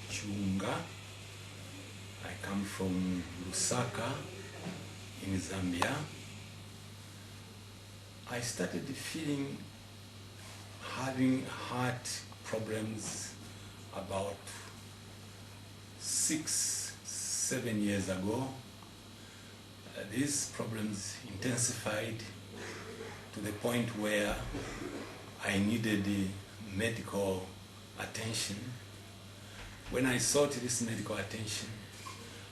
Chunga. I come from Lusaka in Zambia. I started having heart problems about 6-7 years ago. These problems intensified to the point where I needed medical attention. When I sought this medical attention,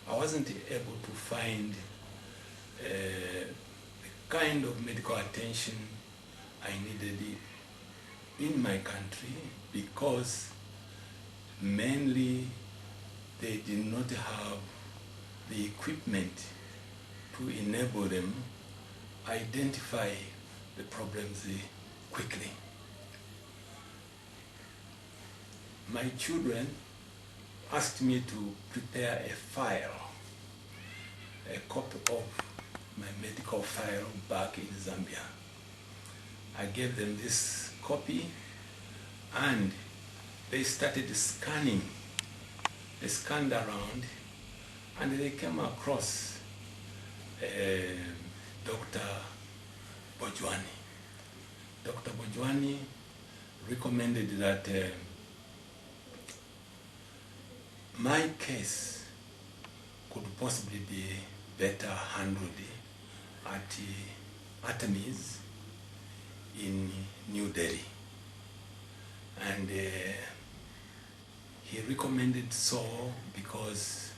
I wasn't able to find the kind of medical attention I needed in my country, because mainly they did not have the equipment to enable them identify the problems quickly. My children asked me to prepare a file, a copy of my medical file back in Zambia. I gave them this copy and they started scanning. They scanned around and they came across Dr. Bojwani. Dr. Bojwani recommended that my case could possibly be better handled at Atamis in New Delhi. And he recommended so because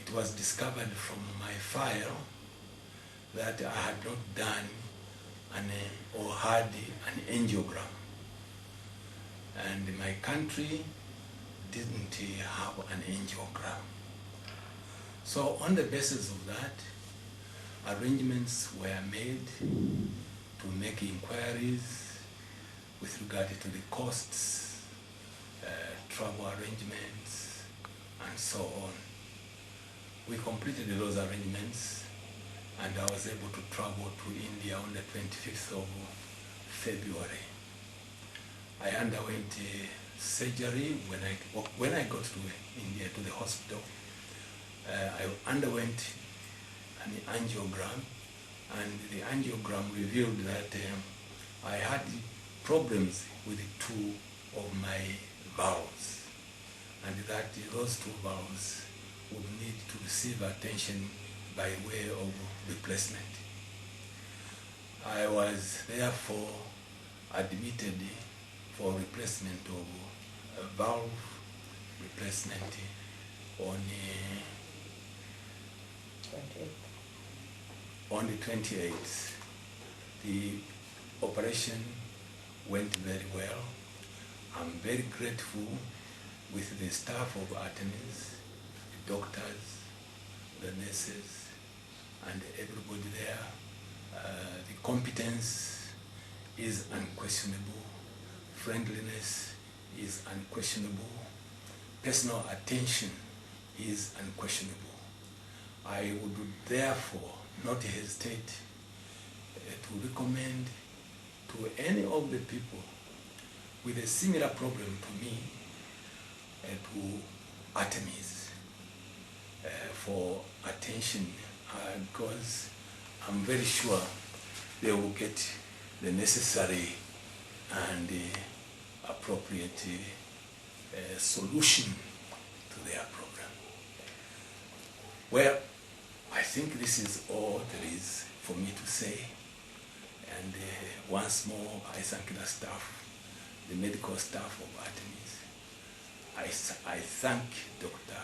it was discovered from my file that I had not done or had an angiogram. And my country didn't have an angiogram. So on the basis of that, arrangements were made to make inquiries with regard to the costs, travel arrangements, and so on. We completed those arrangements and I was able to travel to India on the 25th of February. I underwent surgery when I got to India, to the hospital. I underwent an angiogram, and the angiogram revealed that I had problems with 2 of my valves, and that those 2 valves would need to receive attention by way of replacement. I was therefore admitted for replacement of a valve replacement on the 28th. The operation went very well. I'm very grateful with the staff of Artemis, the doctors, the nurses, and everybody there. The competence is unquestionable. Friendliness is unquestionable. Personal attention is unquestionable. I would therefore not hesitate to recommend to any of the people with a similar problem to me to Artemis for attention, because I'm very sure they will get the necessary and appropriate solution to their problem. Well, I think this is all there is for me to say. And once more, I thank the staff, the medical staff of Artemis. I thank Dr.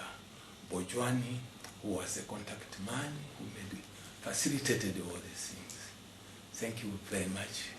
Bojwani, who was the contact man, who facilitated all these things. Thank you very much.